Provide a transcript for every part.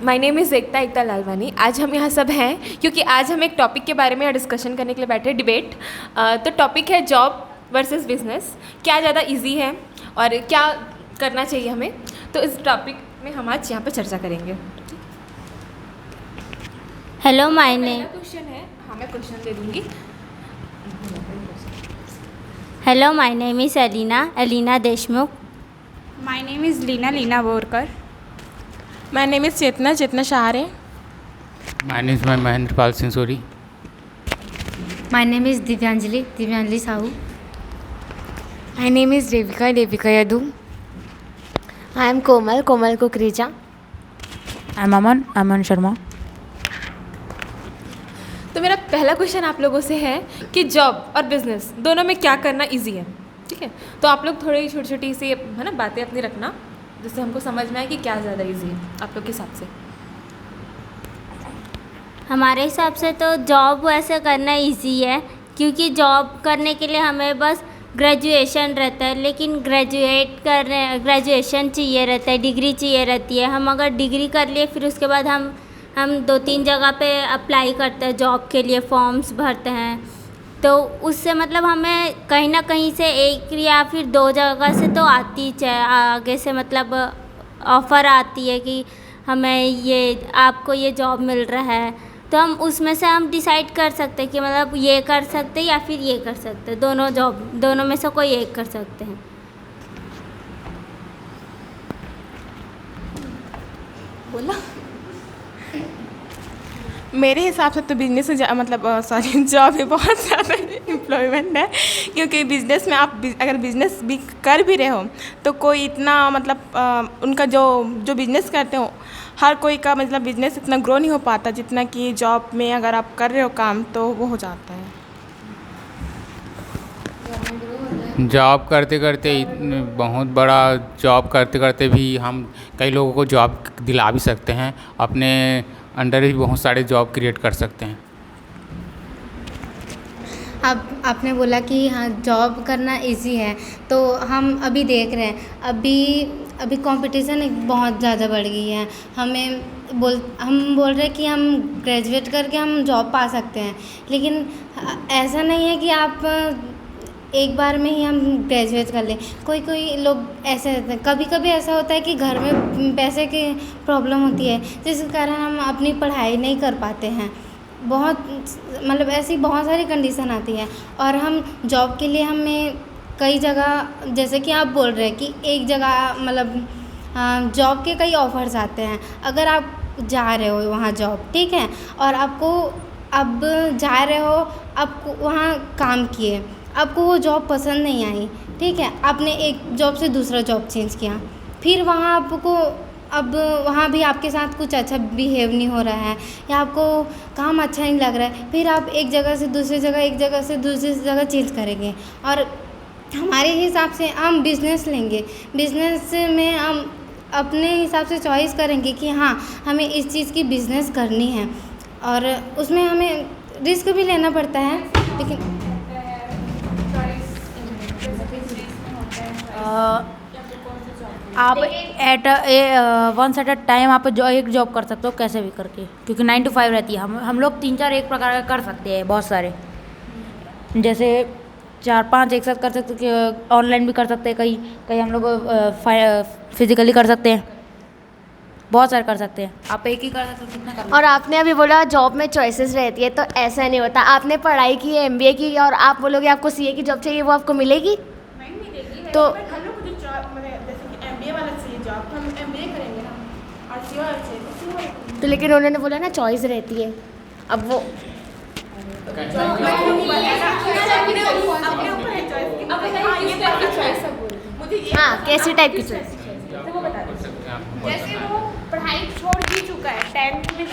My name is एकता लालवानी। आज हम यहाँ सब हैं क्योंकि आज हम एक टॉपिक के बारे में डिस्कशन करने के लिए बैठे, डिबेट। तो टॉपिक है जॉब वर्सेस बिजनेस, क्या ज़्यादा इजी है और क्या करना चाहिए हमें। तो इस टॉपिक में हम आज यहाँ पर चर्चा करेंगे। हेलो माय नेम क्वेश्चन है, हाँ मैं क्वेश्चन दे दूँगी। Hello my name is Elina Deshmukh. My name is Leena Borkar. My name is Chetna Shahare. My name is Mahendra Pal Singh Sori. My name is Divyanjali Sahu. My name is Devika Yadu. I am Komal Kukreja. I am Aman Sharma. तो मेरा पहला क्वेश्चन आप लोगों से है कि जॉब और बिजनेस दोनों में क्या करना इजी है, ठीक है। तो आप लोग थोड़ी छोटी छोटी सी है ना बातें अपनी रखना, जिससे हमको समझ में आए कि क्या ज़्यादा इजी है आप लोग के हिसाब से। हमारे हिसाब से तो जॉब वैसे करना इजी है, क्योंकि जॉब करने के लिए हमें बस ग्रेजुएशन रहता है, लेकिन ग्रेजुएशन चाहिए रहता है, डिग्री चाहिए रहती है। हम अगर डिग्री कर लिए फिर उसके बाद हम 2-3 जगह पे अप्लाई करते हैं जॉब के लिए, फॉर्म्स भरते हैं। तो उससे मतलब हमें कहीं ना कहीं से एक या फिर 2 जगह से तो आती है आगे से, मतलब ऑफ़र आती है कि हमें आपको ये जॉब मिल रहा है। तो हम उसमें से हम डिसाइड कर सकते हैं कि मतलब ये कर सकते हैं या फिर ये कर सकते हैं। दोनों में से कोई एक कर सकते हैं। बोला मेरे हिसाब से तो बिज़नेस में जॉब में बहुत ज़्यादा एम्प्लॉयमेंट है, क्योंकि बिज़नेस में आप अगर बिज़नेस भी कर भी रहे हो तो कोई इतना उनका जो बिज़नेस करते हो हर कोई का बिज़नेस इतना ग्रो नहीं हो पाता जितना कि जॉब में अगर आप कर रहे हो काम तो वो हो जाता है। जॉब करते करते बहुत बड़ा जॉब करते करते भी हम कई लोगों को जॉब दिला भी सकते हैं, अपने अंडर ही बहुत सारे जॉब क्रिएट कर सकते हैं। अब आपने बोला कि हाँ जॉब करना इजी है, तो हम अभी देख रहे हैं अभी कंपटीशन बहुत ज़्यादा बढ़ गई है। हम बोल रहे हैं कि हम ग्रेजुएट करके हम जॉब पा सकते हैं, लेकिन ऐसा नहीं है कि आप एक बार में ही हम ग्रेजुएट कर लें। कोई लोग ऐसे रहते हैं, कभी ऐसा होता है कि घर में पैसे की प्रॉब्लम होती है, जिसके कारण हम अपनी पढ़ाई नहीं कर पाते हैं। ऐसी बहुत सारी कंडीशन आती है और हम जॉब के लिए हमें कई जगह, जैसे कि आप बोल रहे हैं कि एक जगह जॉब के कई ऑफ़र्स आते हैं। अगर आप जा रहे हो वहाँ जॉब, ठीक है, और आपको अब जा रहे हो, आपको वहाँ काम किए, आपको वो जॉब पसंद नहीं आई, ठीक है, आपने एक जॉब से दूसरा जॉब चेंज किया, फिर वहाँ आपको अब वहाँ भी आपके साथ कुछ अच्छा बिहेव नहीं हो रहा है या आपको काम अच्छा नहीं लग रहा है, फिर आप एक जगह से दूसरी जगह चेंज करेंगे। और हमारे हिसाब से हम बिज़नेस लेंगे, बिज़नेस में हम अपने हिसाब से चॉइस करेंगे कि हाँ हमें इस चीज़ की बिज़नेस करनी है, और उसमें हमें रिस्क भी लेना पड़ता है। लेकिन आप वंस एट अ टाइम आप एक जॉब कर सकते हो कैसे भी करके, क्योंकि 9 to 5 रहती है। हम लोग 3-4 एक प्रकार का कर सकते हैं, बहुत सारे, जैसे 4-5 एक साथ कर सकते हैं। ऑनलाइन भी कर सकते हैं, कहीं हम लोग फिजिकली कर सकते हैं, बहुत सारे कर सकते हैं। आप एक ही कर सकते हो, कितना कर। और आपने अभी बोला जॉब में चॉइसेस रहती है, तो ऐसा नहीं होता। आपने पढ़ाई की है, MBA की, और आप बोलोगे आपको CA की जॉब चाहिए, वो आपको मिलेगी? नहीं मिलेगी। तो हम लोग जो जॉब जैसे कि MBA वाला चाहिए जॉब, तो हम MBA करेंगे ना, और CA वाला चाहिए तो लेकिन उन्होंने बोला ना चॉइस रहती है। अब वो हाँ कैसी टाइप की चॉइस? जैसे वो पढ़ाई छोड़ ही चुका है 10th में,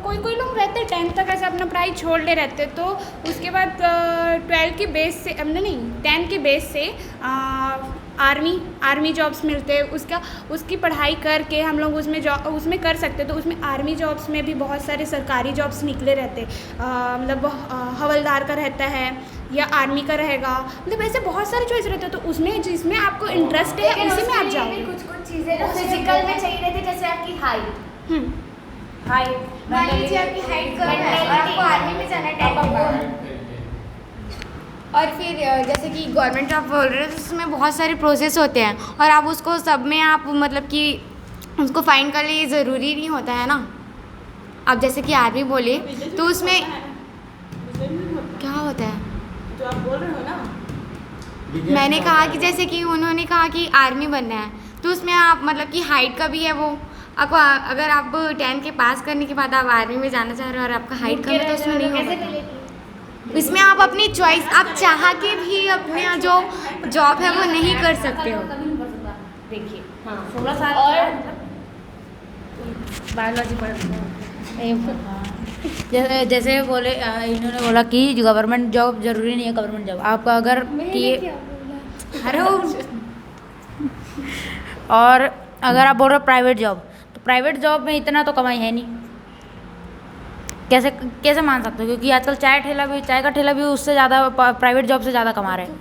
कोई लोग रहते हैं 10th तक ऐसे अपना पढ़ाई छोड़ ले रहते, तो उसके बाद 12 के बेस से 10th के बेस से आर्मी जॉब्स मिलते हैं। उसकी पढ़ाई करके हम लोग उसमें कर सकते, तो उसमें आर्मी जॉब्स में भी बहुत सारे सरकारी जॉब्स निकले रहते, हवलदार का रहता है या आर्मी का रहेगा, ऐसे बहुत सारे चॉइस रहते हैं। तो उसमें जिसमें आपको इंटरेस्ट है उसी में आप जाओगे। कुछ चीज़ें फिजिकल में चाहिए रहती है, जैसे आपकी हाइट, मान लीजिए आपकी हाइट कम है और आपको आर्मी में जाना है 10 के बाद, और फिर जैसे कि गवर्नमेंट जॉब बोल रहे हो तो उसमें बहुत सारे प्रोसेस होते हैं और आप उसको सब में आप मतलब कि उसको फाइंड कर लिए, ज़रूरी नहीं होता है ना। आप जैसे कि आर्मी बोले तो उसमें क्या होता है, जो आप बोल रहे हो ना, मैंने कहा कि जैसे कि उन्होंने कहा कि आर्मी बनना है तो उसमें आप मतलब कि हाइट का भी है वो, आपको अगर आप 10 के पास करने के बाद आप आर्मी में जाना चाह रहे हो और आपका हाइट कम है तो उसमें नहीं होगा। इसमें आप अपनी चॉइस, आप चाह के भी अपने जो जॉब है वो नहीं कर सकते हो। देखिए 16 साल और बायोलॉजी जैसे बोले इन्होंने बोला कि जो गवर्नमेंट जॉब ज़रूरी नहीं है। गवर्नमेंट जॉब आपका अगर किए अरे और अगर आप बोल रहे हो प्राइवेट जॉब, तो प्राइवेट जॉब में इतना तो कमाई है नहीं। कैसे मान सकते हो, क्योंकि आजकल चाय का ठेला भी उससे ज़्यादा प्राइवेट जॉब से ज़्यादा कमा रहे हैं।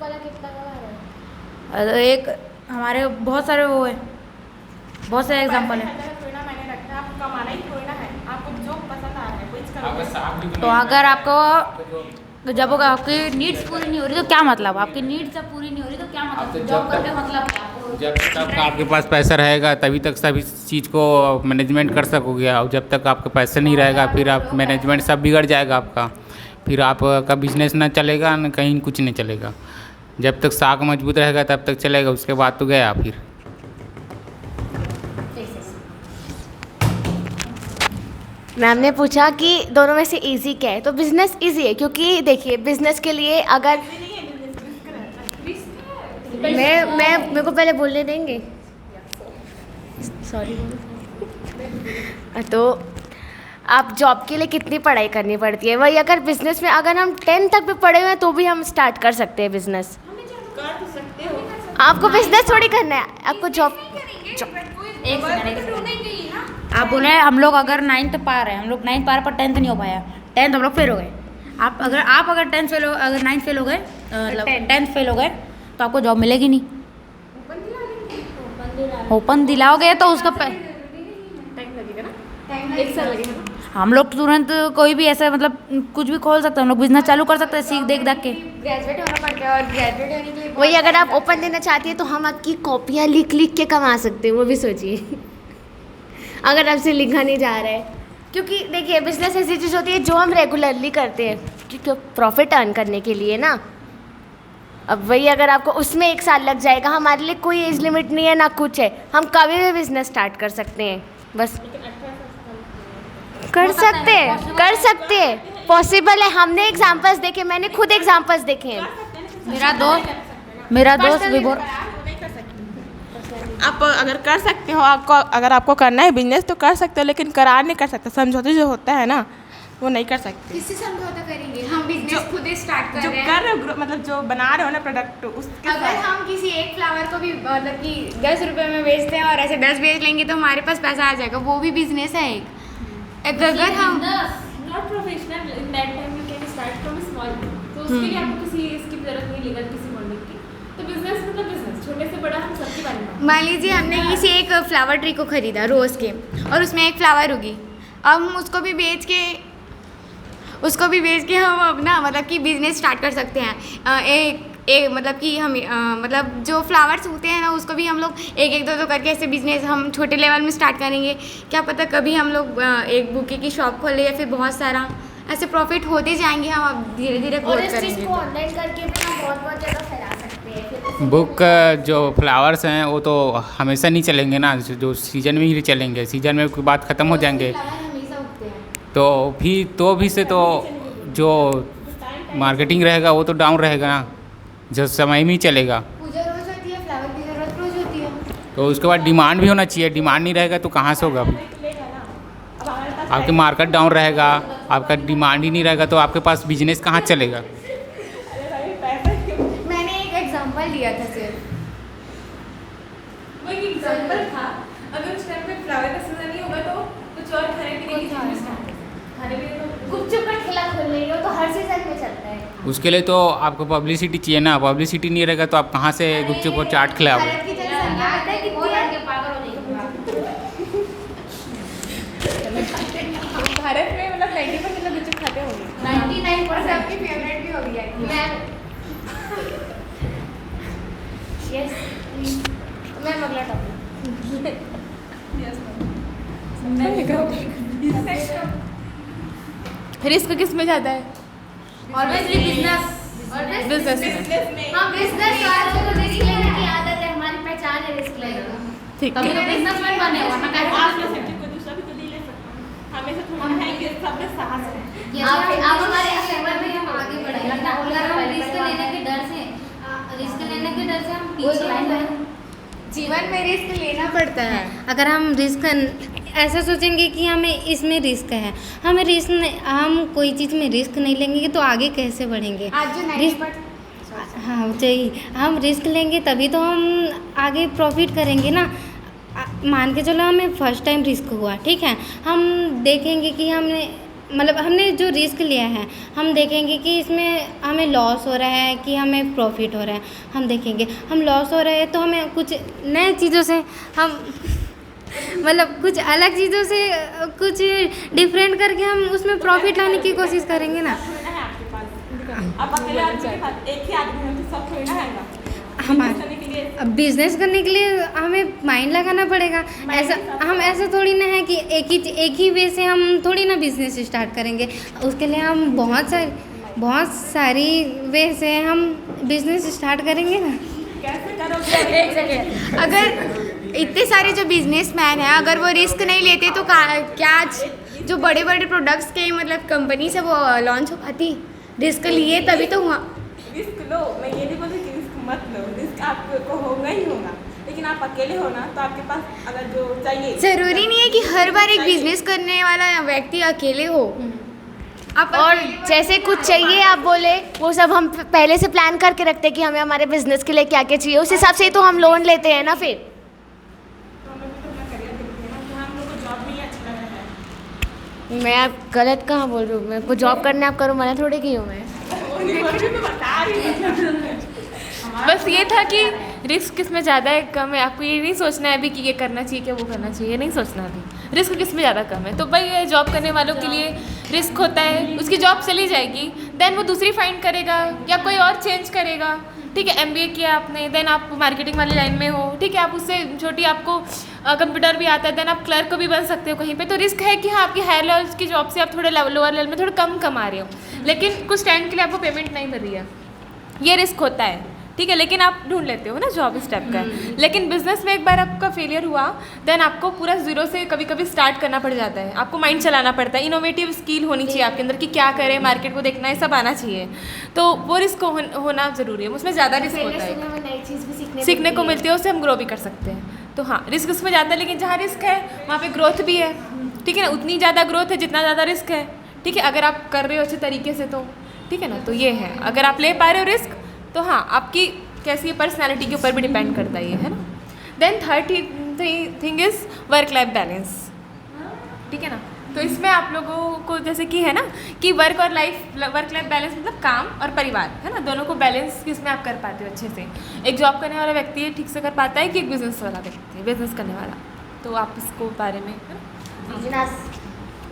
एक हमारे बहुत सारे वो है, बहुत सारे एग्जाम्पल है। आपको कमाना ही थोड़ी ना है, आपको जो पसंद आ रहा है कुछ करो। तो अगर आपको जब आपकी नीड्स पूरी नहीं हो रही तो क्या मतलब, आपकी नीड्स जब पूरी नहीं हो रही तो क्या मतलब, जॉब करके मतलब क्या? जब तक आपके पास पैसा रहेगा तभी तक सभी चीज़ को मैनेजमेंट कर सकोगे, और जब तक आपका पैसा नहीं रहेगा फिर आप मैनेजमेंट सब बिगड़ जाएगा आपका, फिर आपका बिजनेस ना चलेगा ना कहीं कुछ नहीं चलेगा। जब तक साख मजबूत रहेगा तब तक चलेगा, उसके बाद तो गया फिर। मैम ने पूछा कि दोनों में से इजी क्या है, तो बिज़नेस इजी है क्योंकि देखिए बिज़नेस के लिए अगर मेरे को पहले बोलने देंगे, सॉरी। तो आप जॉब के लिए कितनी पढ़ाई करनी पड़ती है, वही अगर बिज़नेस में अगर हम 10 तक भी पढ़े हुए हैं तो भी हम स्टार्ट कर सकते हैं बिज़नेस। आपको बिज़नेस थोड़ी करना है, आपको जॉब। आप बोले हम लोग अगर 9th पार है, हम लोग 9th पार पर 10th नहीं हो पाया, 10th हम लोग फेल हो गए। आप अगर 10th फेल हो, अगर 9th फेल हो गए, मतलब 10th फेल हो गए तो आपको जॉब मिलेगी नहीं। ओपन दिलाओगे तो उसका हम लोग तुरंत कोई भी ऐसा मतलब कुछ भी खोल सकते हैं, हम लोग बिजनेस चालू कर सकते हैं सीख देख के। ग्रेजुएट होना पड़ता है और ग्रेजुएट होने के लिए वही अगर आप ओपन देना चाहती है तो हम आपकी कॉपियाँ लिख के कमा सकते हैं, वो भी सोचिए अगर आपसे लिखा नहीं जा रहा है। क्योंकि देखिए बिजनेस ऐसी चीज़ होती है जो हम रेगुलरली करते हैं क्योंकि प्रॉफिट अर्न करने के लिए ना। अब वही अगर आपको उसमें 1 साल लग जाएगा, हमारे लिए कोई एज लिमिट नहीं है ना कुछ है, हम कभी भी बिजनेस स्टार्ट कर सकते हैं, बस कर सकते हैं पॉसिबल है। हमने एग्जांपल्स देखे, मैंने खुद एग्जांपल्स देखे हैं। मेरा दोस्त भी बोल, आप अगर कर सकते हो, अगर आपको करना है बिजनेस तो कर सकते हो, लेकिन करार नहीं कर सकते। समझौते जो होता है ना वो नहीं कर सकते। किससे समझौता करेंगे, हम बिजनेस खुद ही स्टार्ट कर जो रहे हैं। कर रहे हो मतलब जो बना रहे हो ना प्रोडक्ट, उसके अगर हम किसी एक फ्लावर को भी मतलब कि 10 रुपये में बेचते हैं और ऐसे 10 बेच लेंगे तो हमारे पास पैसा आ जाएगा, वो भी बिजनेस है एक। अगर हम not professional in that time you can start from small, तो उसके लिए आपको किसी इसकी जरूरत नहीं लीगल किसी मॉडल की। तो बिजनेस मतलब बिजनेस, छोटे से बड़ा हम सबकी बारे में। मान लीजिए हमने किसी एक फ्लावर ट्री को ख़रीदा रोज़ के और उसमें एक फ्लावर उगी, अब हम उसको भी बेच के हम अपना मतलब कि बिज़नेस स्टार्ट कर सकते हैं। एक मतलब कि हम मतलब जो फ्लावर्स होते हैं ना उसको भी हम लोग एक दो करके ऐसे बिजनेस हम छोटे लेवल में स्टार्ट करेंगे, क्या पता कभी हम लोग एक बुके की शॉप खोले या फिर बहुत सारा ऐसे प्रॉफिट होते जाएंगे। हम अब धीरे धीरे ग्रोथ करेंगे। ऑनलाइन करके भी हम बहुत जगह फैला सकते हैं। बुक जो फ्लावर्स हैं वो तो हमेशा नहीं चलेंगे ना, जो सीजन में ही चलेंगे, सीजन में के बाद ख़त्म हो जाएंगे। तो भी से तो जो मार्केटिंग रहेगा वो तो डाउन रहेगा ना, जो समय में ही चलेगा। पूजा रोज होती है, फ्लावर की जरूरत रोज होती है। तो उसके बाद डिमांड भी होना चाहिए, डिमांड नहीं रहेगा तो कहाँ से होगा। आपकी मार्केट डाउन रहेगा, आपका डिमांड ही नहीं रहेगा तो आपके पास बिजनेस कहाँ चलेगा। मैंने एक एग्जांपल लिया था सिर्फ, वो एक एग्जांपल था। अगर उस टाइम पे फ्लावर का सीजन नहीं होगा तो कुछ और खाने पीने की चीज़ खाने पीने तो गुपचुप का ठेला खोल रही हो तो हर सीजन में चलता है। उसके लिए तो आपको पब्लिसिटी चाहिए ना, पब्लिसिटी नहीं रहेगा तो आप कहाँ से गुपचुप और चाट खिलाओगे। भारत की जनसंख्या पता है कितनी है? रिस्क किस में ज़्यादा है? ऑब्वियसली बिजनेस बिजनेस में। हाँ बिजनेस वालों को रिस्क लेने की आदत है, हमारी पहचान है रिस्क लेना। ठीक कभी है। तो बिजनेसमैन बने वरना आप हमारे असेंबल में हम आगे बढ़ेंगे ना। अगर हम रिस्क लेने के डर से हम पीछे हैं। जीवन में रिस्क लेना पड़ता है। अगर हम रिस्क ऐसा सोचेंगे कि हमें इसमें रिस्क है, हमें हम कोई चीज़ में रिस्क नहीं लेंगे तो आगे कैसे बढ़ेंगे? आज जो रिस्क, हाँ चाहिए, हम रिस्क लेंगे तभी तो हम आगे प्रॉफिट करेंगे ना। मान के चलो हमें फर्स्ट टाइम रिस्क हुआ, ठीक है, हम देखेंगे कि हमने जो रिस्क लिया है, हम देखेंगे कि इसमें हमें लॉस हो रहा है कि हमें प्रॉफिट हो रहा है। हम देखेंगे हम लॉस हो रहा है तो हमें कुछ नए चीज़ों से हम कुछ अलग चीज़ों से कुछ डिफरेंट करके हम उसमें प्रॉफिट लाने की कोशिश करेंगे ना। हमारे बिजनेस करने के लिए हमें माइंड लगाना पड़ेगा। ऐसा थोड़ी ना है कि एक ही वे से हम थोड़ी ना बिजनेस स्टार्ट करेंगे। उसके लिए हम बहुत सारी वे से हम बिजनेस स्टार्ट करेंगे ना। एक सेकेंड, अगर इतने सारे जो बिजनेसमैन हैं अगर वो रिस्क नहीं लेते तो क्या आज जो बड़े बड़े प्रोडक्ट्स के मतलब कंपनी से वो लॉन्च हो पाती? रिस्क लिए तभी तो हुआ। रिस्क लो, मैं ये नहीं बोलती कि रिस्क मत लो, रिस्क आपको होगा ही होगा, लेकिन आप अकेले हो ना तो आपके पास अगर जो चाहिए, ज़रूरी नहीं है कि हर बार एक बिजनेस करने वाला व्यक्ति अकेले हो। आप और जैसे कुछ चाहिए आप बोले, वो सब हम पहले से प्लान करके रखते हैं कि हमें हमारे बिजनेस के लिए क्या क्या चाहिए, उस हिसाब से तो हम लोन लेते हैं ना। फिर मैं आप गलत कहाँ बोल रही हूँ? मैं को जॉब करने आप करो, मना थोड़ी की हूँ मैं। बस ये था कि रिस्क किस में ज़्यादा है कम है। आपको ये नहीं सोचना है अभी कि ये करना चाहिए क्या वो करना चाहिए, नहीं सोचना अभी रिस्क किस में ज़्यादा कम है। तो भाई ये जॉब करने वालों के लिए रिस्क होता है, उसकी जॉब चली जाएगी, देन वो दूसरी फाइंड करेगा या कोई और चेंज करेगा। ठीक है, MBA किया आपने, देन आप मार्केटिंग वाली लाइन में हो, ठीक है, आप उससे छोटी आपको कंप्यूटर भी आता है, देन आप क्लर्क भी बन सकते हो कहीं पे। तो रिस्क है कि हाँ आपकी हायर लेवल की जॉब से आप थोड़े लोअर लेवल में थोड़ा कम कमा रहे हो, लेकिन कुछ टाइम के लिए आपको पेमेंट नहीं मिल रही है, ये रिस्क होता है। ठीक है, लेकिन आप ढूंढ लेते हो ना जॉब इस टाइप का। लेकिन बिजनेस में एक बार आपका फेलियर हुआ, देन आपको पूरा जीरो से कभी कभी स्टार्ट करना पड़ जाता है। आपको माइंड चलाना पड़ता है, इनोवेटिव स्किल होनी चाहिए आपके अंदर कि क्या करें, मार्केट को देखना है, सब आना चाहिए। तो वो रिस्क होना ज़रूरी है, उसमें ज़्यादा रिस्क होता है, नई चीज़ भी सीखने को मिलती है, उससे हम ग्रो भी कर सकते हैं। तो हाँ, रिस्क उसमें ज़्यादा है, लेकिन जहाँ रिस्क है वहाँ पे ग्रोथ भी है। ठीक है ना, उतनी ज़्यादा ग्रोथ है जितना ज़्यादा रिस्क है। ठीक है, अगर आप कर रहे हो अच्छे तरीके से तो ठीक है ना। तो ये है, अगर आप ले पा रहे हो रिस्क तो हाँ, आपकी कैसी पर्सनैलिटी के ऊपर भी डिपेंड करता है, है ना। Then third thing is work life balance. ठीक है ना, तो इसमें आप लोगों को जैसे कि है ना कि वर्क लाइफ बैलेंस मतलब काम और परिवार, है ना, दोनों को बैलेंस किस में आप कर पाते हो अच्छे से। एक जॉब करने वाला व्यक्ति ठीक से कर पाता है कि एक बिजनेस वाला व्यक्ति है, बिजनेस करने वाला। तो आप इसको बारे में है ना,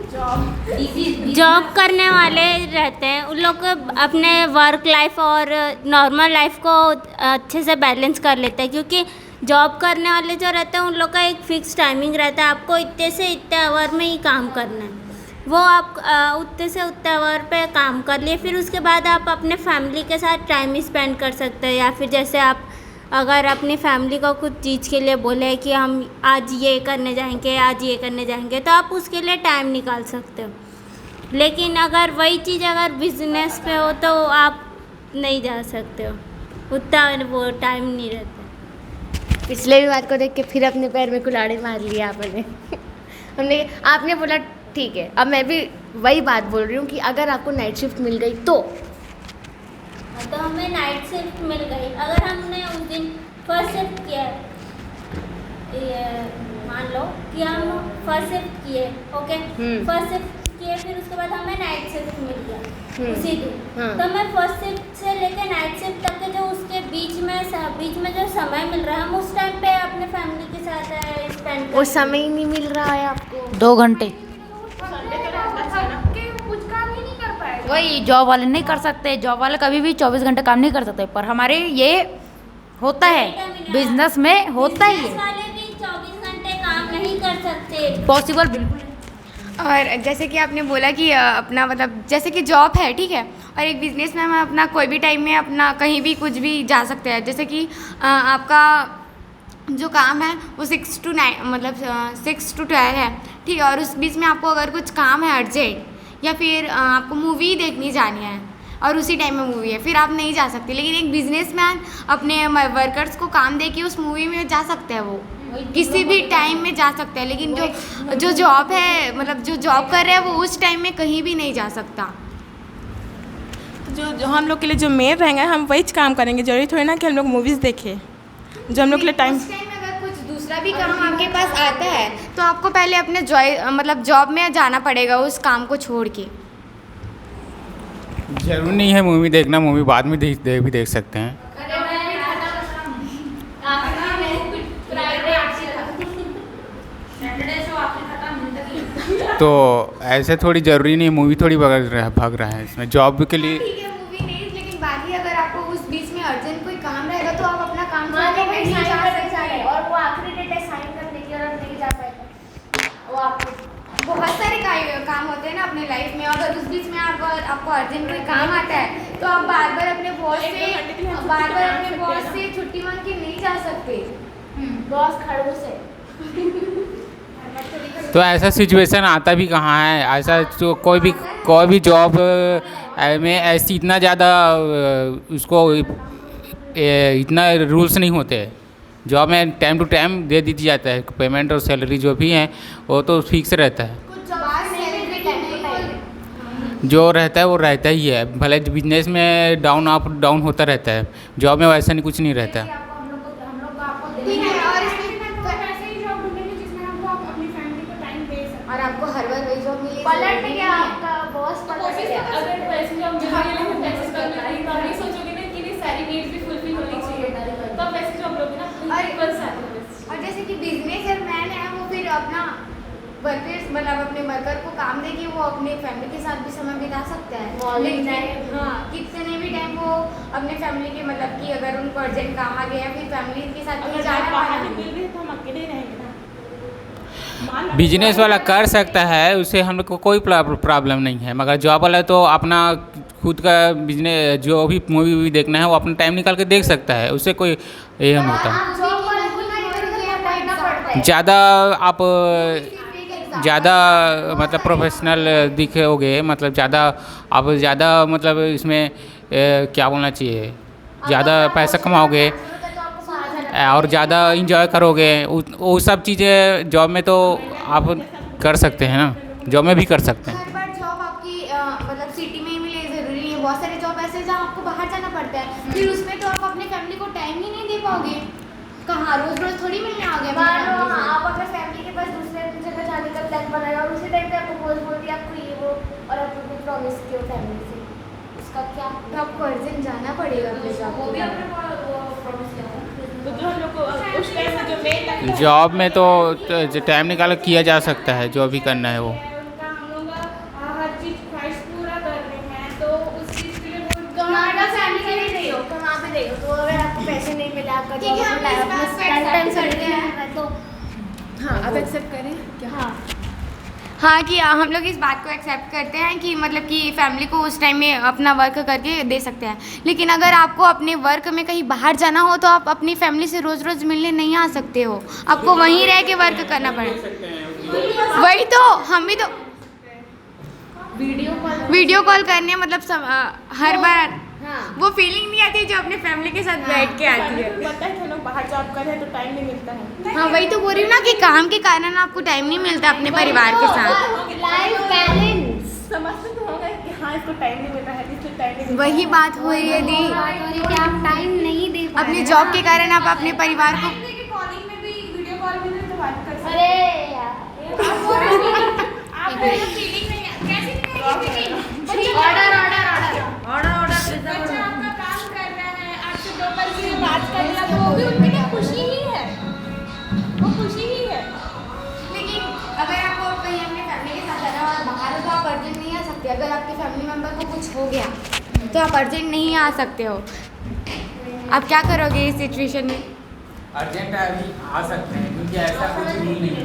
जॉब करने वाले रहते हैं उन लोग अपने वर्क लाइफ और नॉर्मल लाइफ को अच्छे से बैलेंस कर लेते हैं, क्योंकि जॉब करने वाले जो रहते हैं उन लोग का एक फ़िक्स टाइमिंग रहता है, आपको इतने से इतने आवर में ही काम करना है। वो आप उतने से उतने आवर पे काम कर लिए, फिर उसके बाद आप अपने फैमिली के साथ टाइम स्पेंड कर सकते हैं। या फिर जैसे आप अगर अपनी फैमिली को कुछ चीज़ के लिए बोले कि हम आज ये करने जाएंगे, आज ये करने जाएंगे, तो आप उसके लिए टाइम निकाल सकते हो। लेकिन अगर वही चीज़ अगर बिजनेस पे हो तो आप नहीं जा सकते हो, उतना वो टाइम नहीं रहता। पिछले भी बात को देख के फिर अपने पैर में कुल्हाड़ी मार लिया आपने। आपने बोला ठीक है, अब मैं भी वही बात बोल रही हूँ कि अगर आपको नाइट शिफ्ट मिल गई तो हमें नाइट शिफ्ट मिल गई। अगर हमने उस दिन फर्स्ट शिफ्ट किया, ये मान लो कि हम फर्स्ट शिफ्ट किए, ओके, फर्स्ट शिफ्ट किए, फिर उसके बाद हमें नाइट शिफ्ट मिल गया उसी दिन। तो हमें फर्स्ट शिफ्ट से लेकर नाइट शिफ्ट तक के जो उसके बीच में जो समय मिल रहा है, हम उस टाइम पे अपने फैमिली के साथ स्पेंड। वो समय ही नहीं मिल रहा है आपको, 2 घंटे वही जॉब वाले नहीं कर सकते। जॉब वाले कभी भी 24 घंटे काम नहीं कर सकते, पर हमारे ये होता है, बिजनेस में होता ही है। वाले भी 24 सकते। पॉसिबल बिल्कुल नहीं। और जैसे कि आपने बोला कि अपना मतलब जैसे कि जॉब है, ठीक है, और एक बिजनेस में हम अपना कोई भी टाइम में अपना कहीं भी कुछ भी जा सकते हैं। जैसे कि आपका जो काम है वो 6 to 9 मतलब 6 to 12 है, ठीक है, और उस बीच में आपको अगर कुछ काम है अर्जेंट, या फिर आपको मूवी देखनी जानी है और उसी टाइम में मूवी है, फिर आप नहीं जा सकते। लेकिन एक बिजनेसमैन अपने वर्कर्स को काम दे के उस मूवी में जा सकते हैं, वो किसी भी टाइम में जा सकते हैं। लेकिन जो जॉब है, मतलब जो जॉब कर रहे हैं वो उस टाइम में कहीं भी नहीं जा सकता। जो हम लोग के लिए जो मेन रहेंगे हम वही काम करेंगे, जरूरी थोड़ी ना कि हम लोग मूवीज़ देखें। जो हम लोग के लिए टाइम उस टाइम में अगर कुछ दूसरा भी काम आपके पास आता है तो आपको पहले अपने मतलब जॉब में जाना पड़ेगा उस काम को छोड़ के। जरूरी नहीं है मूवी देखना, मूवी बाद में भी देख सकते हैं। तो ऐसे थोड़ी ज़रूरी नहीं, मूवी थोड़ी भाग रहा है इसमें जॉब के लिए। ठीक है, मूवी नहीं, लेकिन बाकी अगर आपको उस बीच में अर्जेंट कोई काम रहेगा तो आप अपना काम छोड़ के कहीं जा सकते हैं। और वो आखिरी डेट है साइन करने की, और आप नहीं जा पाएगा। वो आपको बहुत सारे काम होते हैं ना अपने लाइफ में, अगर उस बीच में आपको अर्जेंट कोई काम आता है तो आप बार बार अपने बॉस से छुट्टी मांग के नहीं जा सकते। बॉस खड़ूस है। तो ऐसा सिचुएशन आता भी कहाँ है, ऐसा जो कोई भी जॉब में ऐसी इतना ज़्यादा उसको इतना रूल्स नहीं होते। जॉब में टाइम टू टाइम दे दी जाता है, पेमेंट और सैलरी जो भी है वो तो फिक्स रहता है। जो रहता है वो रहता ही है, भले बिजनेस में डाउन अप डाउन होता रहता है, जॉब में वैसा नहीं कुछ नहीं रहता। और आपको हर बार वही जॉब मिलेगी। पलट में क्या आपका बॉस पलट गया। अगर वैसे जॉब नहीं सोचोगे ना कि सारी नीड्स भी फुलफिल होनी चाहिए, तो आप वैसे जॉब लोगे ना। और जैसे कि बिजनेसमैन है वो फिर अपना वर्कर्स मतलब अपने वर्कर को काम दे के वो अपने फैमिली के साथ भी समय बिता सकता है। लेकिन हाँ, कितने भी टाइम वो अपने फैमिली के मतलब कि अगर उनको अर्जेंट काम आ गया फिर फैमिली के साथ कहीं जाना पड़ा। बिजनेस वाला कर सकता है, उसे हम लोग को कोई प्रॉब्लम नहीं है, मगर जॉब वाला तो अपना खुद का बिजनेस जो भी मूवी देखना है वो अपना टाइम निकाल के देख सकता है, उससे कोई ये नहीं होता। ज़्यादा मतलब प्रोफेशनल दिखोगे, मतलब ज़्यादा मतलब इसमें क्या बोलना चाहिए, ज़्यादा पैसा कमाओगे और ज़्यादा इंजॉय करोगे, वो सब चीज़ें जॉब में तो आप कर सकते हैं ना, जॉब में भी कर सकते हैं। हर बार जॉब आपकी मतलब सिटी में ही मिले ज़रूरी नहीं है, बहुत सारे जॉब ऐसे हैं जहाँ आपको बाहर जाना पड़ता है, फिर उसमें तो आप अपने फैमिली को टाइम ही नहीं दे पाओगे। कहाँ रोज़ थोड़ी मिलने आ गए। आप अपने फैमिली के पास दूसरे जगह जाने का प्लान बनाया और उसी टाइम पे आपको बोल दिया आपको ये वो, और आपको कुछ प्रॉमिस किया फैमिली से, उसका क्या? तो आपको अर्जेंट जाना पड़ेगा अपने जॉब को। जॉब में तो टाइम निकाल किया जा सकता है, जो भी करना है वो। तो अगर आपको पैसे नहीं मिला आपका ठीक है, हम इस बात को accept करते हैं। तो हाँ, अब एक्सेप्ट करें क्या? हाँ हाँ, कि हम लोग इस बात को एक्सेप्ट करते हैं कि मतलब कि फैमिली को उस टाइम में अपना वर्क करके दे सकते हैं, लेकिन अगर आपको अपने वर्क में कहीं बाहर जाना हो तो आप अपनी फैमिली से रोज़ रोज़ मिलने नहीं आ सकते हो, आपको वहीं रह के वर्क करना पड़ेगा। वही तो हम भी तो वीडियो कॉल करने मतलब हर बार वो फीलिंग नहीं आती जो अपने फैमिली के साथ बैठ के आती है। पता है कि लोग बाहर जॉब कर रहे हैं तो टाइम नहीं मिलता है। हाँ, वही तो बोल रही हूँ ना कि काम के कारण आपको टाइम नहीं मिलता अपने परिवार के साथ। लाइफ बैलेंस समझते तो होंगे कि हाँ इसको टाइम नहीं मिल रहा है, इसको टाइम नहीं मिल रहा वही बात हो रही है दी, कि आप टाइम नहीं दे पा अपने जॉब के कारण आप अपने परिवार को कॉलिंग में भी वीडियो कॉल में भी तो बात कर सकते अरे हैं। यार आपको फीलिंग नहीं कैसी बच्चा आपका काम कर रहा है, आपसे 2 पल के लिए बात कर रहा है, वो भी उनके लिए खुशी ही है, वो खुशी ही है। लेकिन अगर आपको कहीं अपने फैमिली के साथ जाना और बाहर हो तो आप अर्जेंट नहीं आ सकते। अगर आपके फैमिली मेम्बर को कुछ हो गया तो आप अर्जेंट नहीं आ सकते हो। आप क्या करोगे इस सिचुएशन में? अर्जेंट अभी आ सकते हैं क्योंकि ऐसा कुछ रूल नहीं है।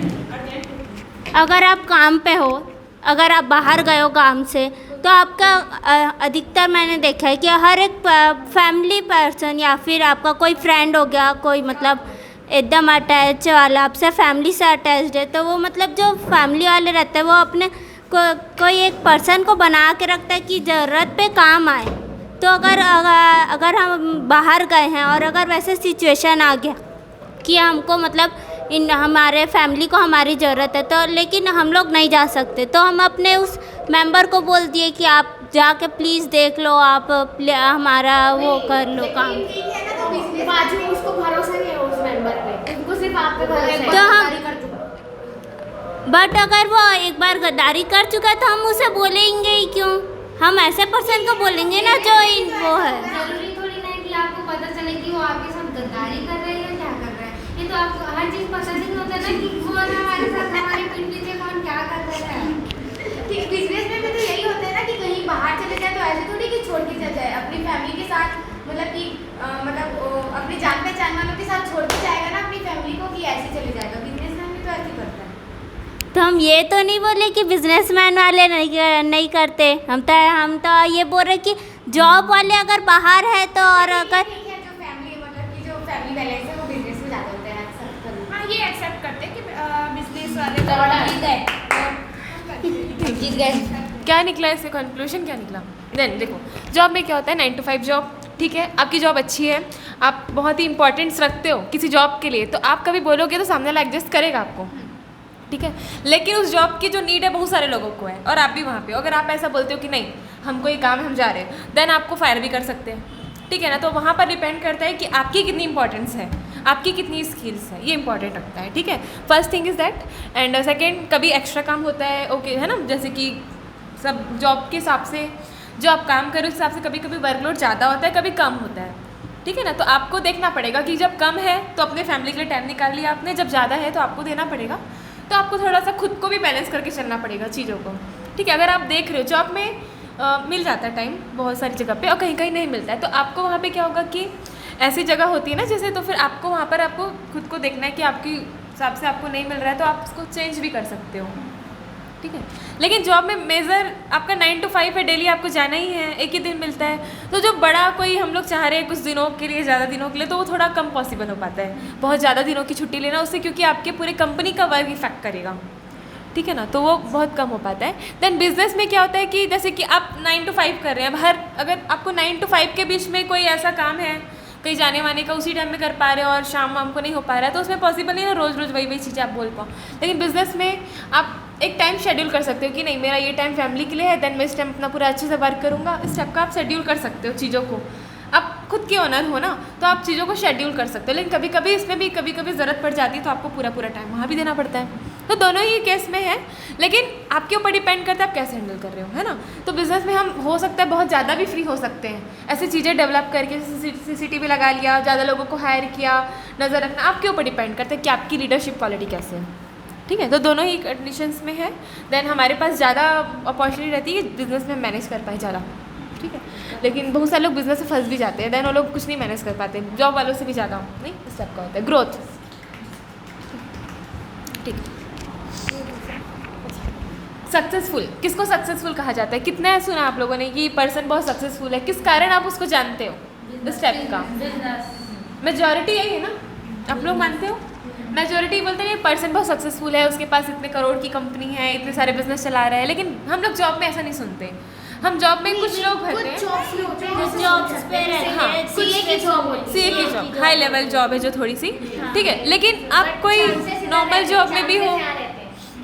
अगर आप काम पे हो, अगर आप बाहर गए हो काम से, तो आपका अधिकतर मैंने देखा है कि हर एक फैमिली पर्सन या फिर आपका कोई फ्रेंड हो गया, कोई मतलब एकदम अटैच वाला आपसे फैमिली से अटैच्ड है, तो वो मतलब जो फैमिली वाले रहते हैं वो अपने कोई एक पर्सन को बना के रखता है कि ज़रूरत पे काम आए। तो अगर हम बाहर गए हैं और अगर वैसे सिचुएशन आ गया कि हमको मतलब हमारे फैमिली को हमारी ज़रूरत है, तो लेकिन हम लोग नहीं जा सकते, तो हम अपने उस मेंबर को बोल दिए कि आप जाके प्लीज़ देख लो, आप हमारा वो कर लो काम। बाजू उसको भरोसा नहीं है उस मेंबर पे, उनको सिर्फ आप पे भरोसा है। तो हम बट अगर वो एक बार गद्दारी कर चुका है तो हम उसे बोलेंगे ही क्यों? हम ऐसे पर्सन को बोलेंगे ना जो वो है। जरूरी थोड़ी ना है कि आपको पता चले कि वो आपके साथ गद्दारी कर रहे हैं या क्या कर रहे हैं। ये तो आपको हर चीज़ पता नहीं होता ना कि कौन हमारे साथ हमारे पीठ पीछे कौन क्या कर रहा है। ठीक, बिजनेस में भी तो यही होता है ना कि कहीं बाहर चले जाए तो ऐसे थोड़ी कि छोड़ के चले जाए अपनी फैमिली के साथ, मतलब कि अपनी जान पहचान वालों के साथ छोड़ के जाएगा ना अपनी फैमिली को, कि ऐसे चले जाएगा। बिजनेसमैन भी तो ऐसे ही करता है। तो हम ये तो नहीं बोले कि बिजनेसमैन वाले नहीं करते, हम तो ये बोल रहे कि जॉब वाले अगर बाहर है तो, और अगर ठीक है, जो फैमिली मतलब कि जो फैमिली बैलेंस है वो बिजनेस में ज़्यादा होते हैं अक्सर। हाँ, ये एक्सेप्ट करते हैं कि बिजनेस वाले जीत गए। क्या निकला इससे, कंक्लूजन क्या निकला? देन देखो, जॉब में क्या होता है, 9 to 5 जॉब, ठीक है, आपकी जॉब अच्छी है, आप बहुत ही इंपॉर्टेंस रखते हो किसी जॉब के लिए, तो आप कभी बोलोगे तो सामने वाला एडजस्ट करेगा आपको, ठीक है। लेकिन उस जॉब की जो नीड है बहुत सारे लोगों को है और आप भी वहाँ पे हो, अगर आप ऐसा बोलते हो कि नहीं हमको ये काम है, हम जा रहे हैं, देन आपको फायर भी कर सकते हैं, ठीक है ना। तो वहाँ पर डिपेंड करता है कि आपकी कितनी इंपॉर्टेंस है, आपकी कितनी स्किल्स है, ये इंपॉर्टेंट रखता है, ठीक है। First thing is that. And second, कभी एक्स्ट्रा काम होता है, ओके है ना, जैसे कि सब जॉब के हिसाब से जो आप काम करो उस हिसाब से कभी कभी वर्कलोड ज़्यादा होता है, कभी कम होता है, ठीक है ना। तो आपको देखना पड़ेगा कि जब कम है तो अपने फैमिली के लिए टाइम निकाल लिया आपने, जब ज़्यादा है तो आपको देना पड़ेगा, तो आपको थोड़ा सा खुद को भी बैलेंस करके चलना पड़ेगा चीज़ों को, ठीक है। अगर आप देख रहे हो जॉब में मिल जाता है टाइम बहुत सारी जगह पे और कहीं कहीं नहीं मिलता है, तो आपको वहाँ पे क्या होगा कि ऐसी जगह होती है ना जैसे, तो फिर आपको वहाँ पर आपको खुद को देखना है कि आपकी हिसाब से आपको नहीं मिल रहा है तो आप उसको चेंज भी कर सकते हो, ठीक है। लेकिन जॉब में मेज़र आपका 9 to 5 है, डेली आपको जाना ही है, एक ही दिन मिलता है, तो जो बड़ा कोई हम लोग चाह रहे हैं कुछ दिनों के लिए, ज़्यादा दिनों के लिए, तो वो थोड़ा कम पॉसिबल हो पाता है, बहुत ज़्यादा दिनों की छुट्टी लेना उससे, क्योंकि आपके पूरे कंपनी का वर्क इफेक्ट करेगा, ठीक है ना, तो वो बहुत कम हो पाता है। देन बिजनेस में क्या होता है कि जैसे कि आप 9 to 5 कर रहे हैं, अब अगर आपको 9 to 5 के बीच में कोई ऐसा काम है कहीं जाने वाने का, उसी टाइम में कर पा रहे हो और शाम वाम को नहीं हो पा रहा है, तो उसमें पॉसिबल नहीं है रोज़ रोज़ वही चीज़ें आप बोल पाओ। लेकिन बिजनेस में आप एक टाइम शेड्यूल कर सकते हो कि नहीं मेरा ये टाइम फैमिली के लिए है, देन मैं इस टाइम अपना पूरा अच्छे से वर्क करूँगा, इस टाइप का आप शेड्यूल कर सकते हो चीज़ों को। आप खुद के ओनर हो ना, तो आप चीज़ों को शेड्यूल कर सकते हो, लेकिन कभी कभी इसमें भी कभी कभी ज़रूरत पड़ जाती है तो आपको पूरा टाइम वहाँ भी देना पड़ता है। तो दोनों ही केस में है, लेकिन आपके ऊपर डिपेंड करता है आप कैसे हैंडल कर रहे हो, है ना। तो बिज़नेस में हम हो सकता है बहुत ज़्यादा भी फ्री हो सकते हैं, ऐसी चीज़ें डेवलप करके, CCTV लगा लिया, ज़्यादा लोगों को हायर किया, नज़र रखना, आपके ऊपर डिपेंड करता है कि आपकी लीडरशिप क्वालिटी कैसे है, ठीक है। तो दोनों ही कंडीशंस में है। देन हमारे पास ज़्यादा अपॉर्चुनिटी रहती है बिज़नेस में मैनेज कर पाए ज़्यादा, ठीक है। लेकिन बहुत सारे लोग बिज़नेस से फंस भी जाते हैं, देन वो लोग कुछ नहीं मैनेज कर पाते, जॉब वालों से भी ज़्यादा नहीं इस टाइप का होता है ग्रोथ, ठीक है। सक्सेसफुल, किसको सक्सेसफुल कहा जाता है? कितना सुना आप लोगों ने कि पर्सन बहुत सक्सेसफुल है, किस कारण आप उसको जानते हो? इस टाइप का मेजॉरिटी यही है ना, आप लोग मानते हो? मेजॉरिटी बोलते हैं पर्सन बहुत सक्सेसफुल है, उसके पास इतने करोड़ की कंपनी है, इतने सारे बिजनेस चला रहा है, लेकिन हम लोग जॉब में ऐसा नहीं सुनते। हम जॉब में कुछ लोग होते हैं, CA की जॉब हाई लेवल जॉब है जो थोड़ी सी, ठीक है। लेकिन आप कोई नॉर्मल जॉब में भी हो,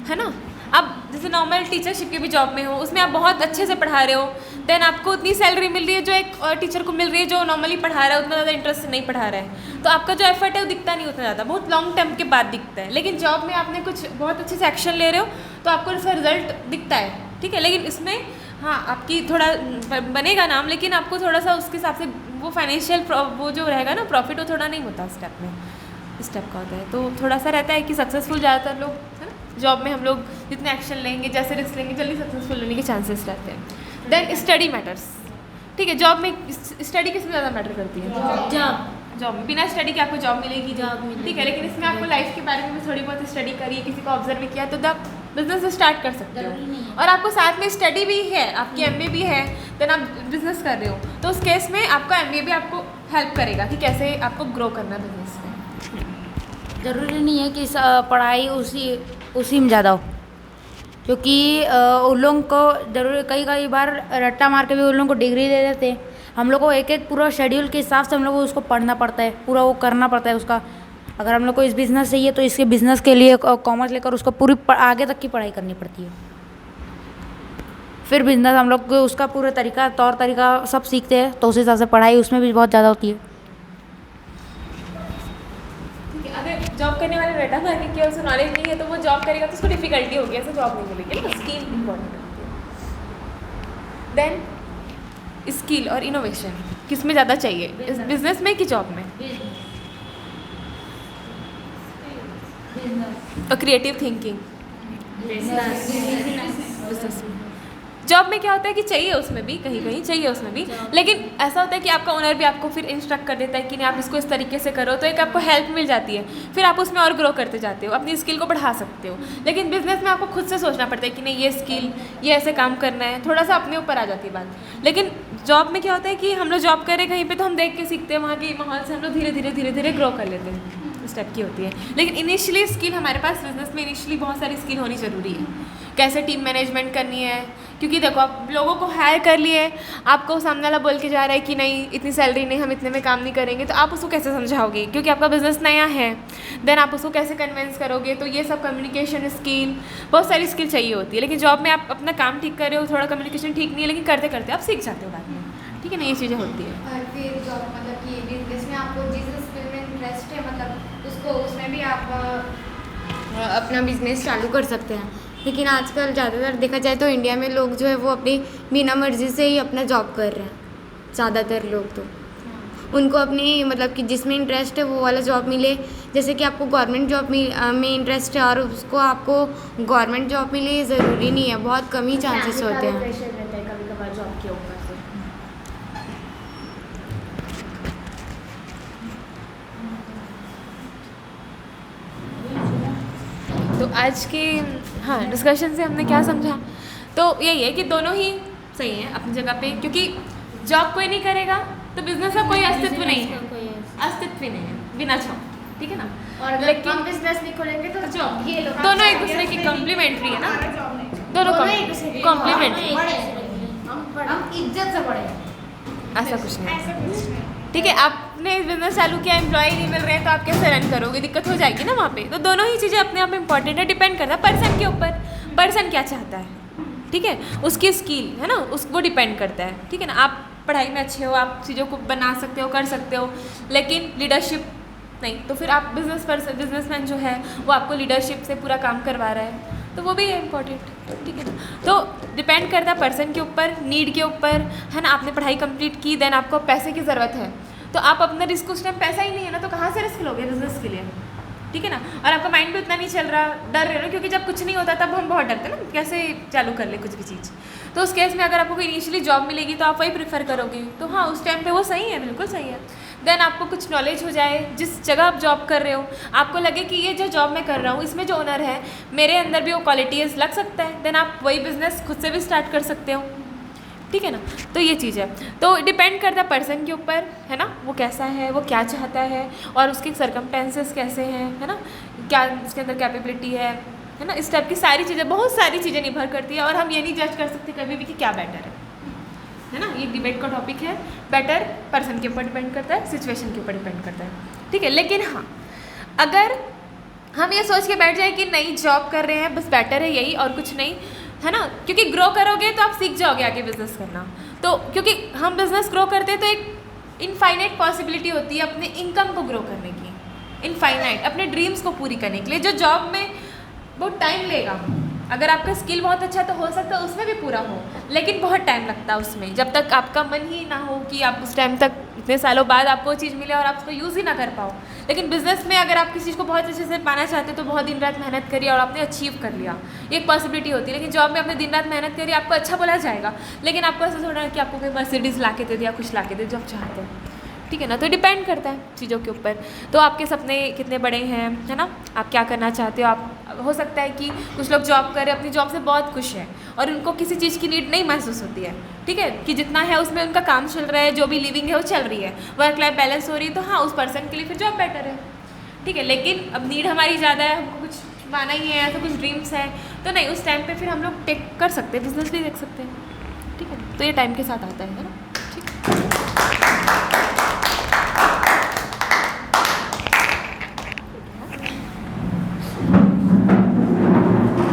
है ना, आप जैसे नॉर्मल टीचरशिप की भी जॉब में हो, उसमें आप बहुत अच्छे से पढ़ा रहे हो, देन आपको उतनी सैलरी मिल रही है जो एक टीचर को मिल रही है जो नॉर्मली पढ़ा रहा है, उतना ज़्यादा इंटरेस्ट से नहीं पढ़ा रहा है, तो आपका जो एफर्ट है वो दिखता नहीं उतना ज़्यादा, बहुत लॉन्ग टर्म के बाद दिखता है। लेकिन जॉब में आपने कुछ बहुत अच्छे से एक्शन ले रहे हो तो आपको इसका रिजल्ट दिखता है, ठीक है। लेकिन इसमें हाँ आपकी थोड़ा बनेगा नाम, लेकिन आपको थोड़ा सा उसके हिसाब से वो फाइनेंशियल वो जो रहेगा ना प्रॉफिट, वो थोड़ा नहीं होता स्टेप में, इस टाइप का होता है। तो थोड़ा सा रहता है कि सक्सेसफुल ज़्यादातर लोग, है ना, जॉब में हम लोग जितने एक्शन लेंगे, जैसे रिस्क लेंगे, जल्दी सक्सेसफुल होने के चांसेस रहते हैं। देन स्टडी मैटर्स, ठीक है। जॉब में स्टडी किसमें ज़्यादा मैटर करती है? जॉब में बिना स्टडी के आपको जॉब मिलेगी, ठीक है। लेकिन इसमें आपको लाइफ के बारे में भी थोड़ी बहुत स्टडी करी, किसी को ऑब्जर्व किया, तो द बिजनेस स्टार्ट कर सकते हो। और आपको साथ में स्टडी भी है, आपकी एमबीए भी है, देन आप बिजनेस कर रहे हो, तो उस केस में आपका एमबीए भी आपको हेल्प करेगा कि कैसे आपको ग्रो करना है बिजनेस में। ज़रूरी नहीं है कि पढ़ाई उसी में ज़्यादा हो, क्योंकि उन लोगों को जरूर कई बार रट्टा मार के भी उन लोगों को डिग्री दे देते हैं। हम लोग को एक एक पूरा शेड्यूल के हिसाब से हम लोग को उसको पढ़ना पड़ता है, पूरा वो करना पड़ता है उसका। अगर हम लोग को इस बिज़नेस चाहिए तो इसके बिज़नेस के लिए कॉमर्स लेकर उसको पूरी आगे तक की पढ़ाई करनी पड़ती है। फिर बिज़नेस हम लोग को उसका पूरा तरीका, तौर तरीका सब सीखते हैं, तो उस हिसाब से पढ़ाई उसमें भी बहुत ज़्यादा होती है। ठीक है, अगर जॉब करने वाले रट्टा मारने की उसको नॉलेज नहीं है तो वो जॉब करेगा तो उसको डिफिकल्टी होगी, ऐसे जॉब नहीं मिलेगी ना। स्किल इम्पोर्टेंट होती है। देन स्किल और इनोवेशन किस में ज़्यादा चाहिए, इस बिजनेस में कि जॉब में? और क्रिएटिव थिंकिंग बिजनेस में। जॉब में क्या होता है कि चाहिए उसमें भी, कहीं कहीं चाहिए उसमें भी, लेकिन ऐसा होता है कि आपका ओनर भी आपको फिर इंस्ट्रक्ट कर देता है कि नहीं आप इसको इस तरीके से करो, तो एक आपको हेल्प मिल जाती है, फिर आप उसमें और ग्रो करते जाते हो, अपनी स्किल को बढ़ा सकते हो। लेकिन बिजनेस में आपको खुद से सोचना पड़ता है कि नहीं ये स्किल, ये ऐसे काम करना है, थोड़ा सा अपने ऊपर आ जाती है बात। लेकिन जॉब में क्या होता है कि हम लोग जॉब करें कहीं पर तो हम देख के सीखते हैं, वहाँ के माहौल से हम लोग धीरे धीरे ग्रो कर लेते हैं, इस टाइप की होती है। लेकिन इनिशियली स्किल हमारे पास बिजनेस में इनिशियली बहुत सारी स्किल होनी ज़रूरी है। कैसे टीम मैनेजमेंट करनी है, क्योंकि देखो आप लोगों को हायर कर लिए, आपको सामने वाला बोल के जा रहा है कि नहीं इतनी सैलरी नहीं, हम इतने में काम नहीं करेंगे, तो आप उसको कैसे समझाओगे, क्योंकि आपका बिजनेस नया है। देन आप उसको कैसे कन्विंस करोगे, तो ये सब कम्युनिकेशन स्किल, बहुत सारी स्किल चाहिए होती है। लेकिन जॉब में आप अपना काम ठीक कर रहे हो, थोड़ा कम्युनिकेशन ठीक नहीं है, लेकिन करते करते आप सीख जाते हो बाद में, ठीक है ना, ये चीज़ें होती है। और फिर जॉब मतलब कि बिजनेस में आपको जिस स्किल में इंटरेस्ट है मतलब उसको उसमें भी आप अपना बिजनेस चालू कर सकते हैं। लेकिन आजकल ज़्यादातर देखा जाए तो इंडिया में लोग जो है वो अपनी बिना मर्जी से ही अपना जॉब कर रहे हैं, ज़्यादातर लोग तो उनको अपनी मतलब कि जिसमें इंटरेस्ट है वो वाला जॉब मिले। जैसे कि आपको गवर्नमेंट जॉब में इंटरेस्ट है और उसको आपको गवर्नमेंट जॉब मिले, ये ज़रूरी नहीं है, बहुत कम ही चांसेस होते हैं। प्रेशर रहता है कभी कभार जॉब के ऊपर से। तो आज के डिस्कशन से हमने क्या समझा, तो यही है कि दोनों ही सही हैं अपनी जगह पे, क्योंकि जॉब कोई नहीं करेगा तो बिजनेस का कोई अस्तित्व नहीं है, अस्तित्व ही नहीं है बिना जॉब, ठीक है ना। और अगर हम बिजनेस नहीं खोलेंगे तो जॉब, ये लोग दोनों एक दूसरे की कॉम्प्लीमेंट्री है ना, दोनों कॉम्प्लीमेंट्री, हम इज्जत से पढ़े, ऐसा कुछ नहीं। ठीक है, आपने बिजनेस चालू किया, एम्प्लॉय नहीं मिल रहे हैं, तो आप कैसे रन करोगे, दिक्कत हो जाएगी ना वहाँ पे। तो दोनों ही चीज़ें अपने आप में इंपॉर्टेंट है, डिपेंड करता है पर्सन के ऊपर, पर्सन क्या चाहता है, ठीक है, उसकी स्किल है ना, उसको डिपेंड करता है, ठीक है ना। आप पढ़ाई में अच्छे हो, आप चीज़ों को बना सकते हो, कर सकते हो, लेकिन लीडरशिप नहीं, तो फिर आप बिजनेसमैन जो है वो आपको लीडरशिप से पूरा काम करवा रहा है, तो वो भी है इम्पॉर्टेंट, ठीक है ना। तो डिपेंड करता है पर्सन के ऊपर, नीड के ऊपर, है ना। आपने पढ़ाई कंप्लीट की, देन आपको पैसे की ज़रूरत है, तो आप अपना रिस्क, उस टाइम पैसा ही नहीं है ना, तो कहाँ से रिस्क लोगे बिजनेस के लिए, ठीक है ना। और आपका माइंड भी उतना नहीं चल रहा, डर रहे हो, क्योंकि जब कुछ नहीं होता तब हम बहुत डरते हैं ना, कैसे चालू कर ले कुछ भी चीज़। तो उस केस में अगर आपको इनिशियली जॉब मिलेगी तो आप वही प्रेफर करोगे, तो हाँ उस टाइम पे वो सही है, बिल्कुल सही है। देन आपको कुछ नॉलेज हो जाए, जिस जगह आप जॉब कर रहे हो आपको लगे कि ये जो जॉब मैं कर रहा हूँ इसमें जो ओनर है मेरे अंदर भी वो क्वालिटीज़ लग सकता है, देन आप वही बिज़नेस खुद से भी स्टार्ट कर सकते हो, ठीक है ना। तो ये चीज़ है, तो डिपेंड करता है पर्सन के ऊपर, है ना, वो कैसा है, वो क्या चाहता है, और उसके सर्कमस्टेंसेस कैसे हैं, है ना, क्या उसके अंदर कैपेबिलिटी है ना, इस टाइप की सारी चीज़ें, बहुत सारी चीज़ें निर्भर करती है। और हम ये नहीं जज कर सकते कभी भी कि क्या बेटर है ना। ये डिबेट का टॉपिक है, बेटर पर्सन के ऊपर डिपेंड करता है, सिचुएशन के ऊपर डिपेंड करता है, ठीक है। लेकिन हाँ, अगर हम ये सोच के बैठ जाए कि नहीं जॉब कर रहे हैं बस बेटर है यही और कुछ नहीं, है ना, क्योंकि ग्रो करोगे तो आप सीख जाओगे आगे बिजनेस करना। तो क्योंकि हम बिजनेस ग्रो करते हैं तो एक इनफाइनाइट पॉसिबिलिटी होती है अपने इनकम को ग्रो करने की, इनफाइनाइट अपने ड्रीम्स को पूरी करने के लिए, जो जॉब में बहुत टाइम लेगा। अगर आपका स्किल बहुत अच्छा है तो हो सकता है उसमें भी पूरा हो, लेकिन बहुत टाइम लगता है उसमें, जब तक आपका मन ही ना हो कि आप उस टाइम तक, इतने सालों बाद आपको वो चीज़ मिले और आप उसको यूज़ ही ना कर पाओ। लेकिन बिजनेस में अगर आप किसी चीज़ को बहुत अच्छे से पाना चाहते हो तो बहुत दिन रात मेहनत करिए और आपने अचीव कर लिया, ये एक पॉसिबिलिटी होती है। लेकिन जॉब में आपने दिन रात मेहनत करी, आपको अच्छा बोला जाएगा, लेकिन आपको ऐसा थोड़ा है कि आपको कोई मर्सिडीज़ ला के दे दिया, कुछ ला के दे जो आप चाहते हैं, ठीक है ना। तो डिपेंड करता है चीज़ों के ऊपर। तो आपके सपने कितने बड़े हैं, है ना, आप क्या करना चाहते हो। आप हो सकता है कि कुछ लोग जॉब करें, अपनी जॉब से बहुत खुश हैं और उनको किसी चीज़ की नीड नहीं महसूस होती है, ठीक है, कि जितना है उसमें उनका काम चल रहा है, जो भी लिविंग है वो चल रही है, वर्क लाइफ बैलेंस हो रही है, तो हाँ उस पर्सन के लिए फिर जॉब बेटर है, ठीक है। लेकिन अब नीड हमारी ज़्यादा है, हमको कुछ पाना ही है, ऐसा कुछ ड्रीम्स है, तो नहीं, उस टाइम पे फिर हम लोग टेक कर सकते हैं, बिजनेस भी देख सकते हैं, ठीक है। तो ये टाइम के साथ आता है ना।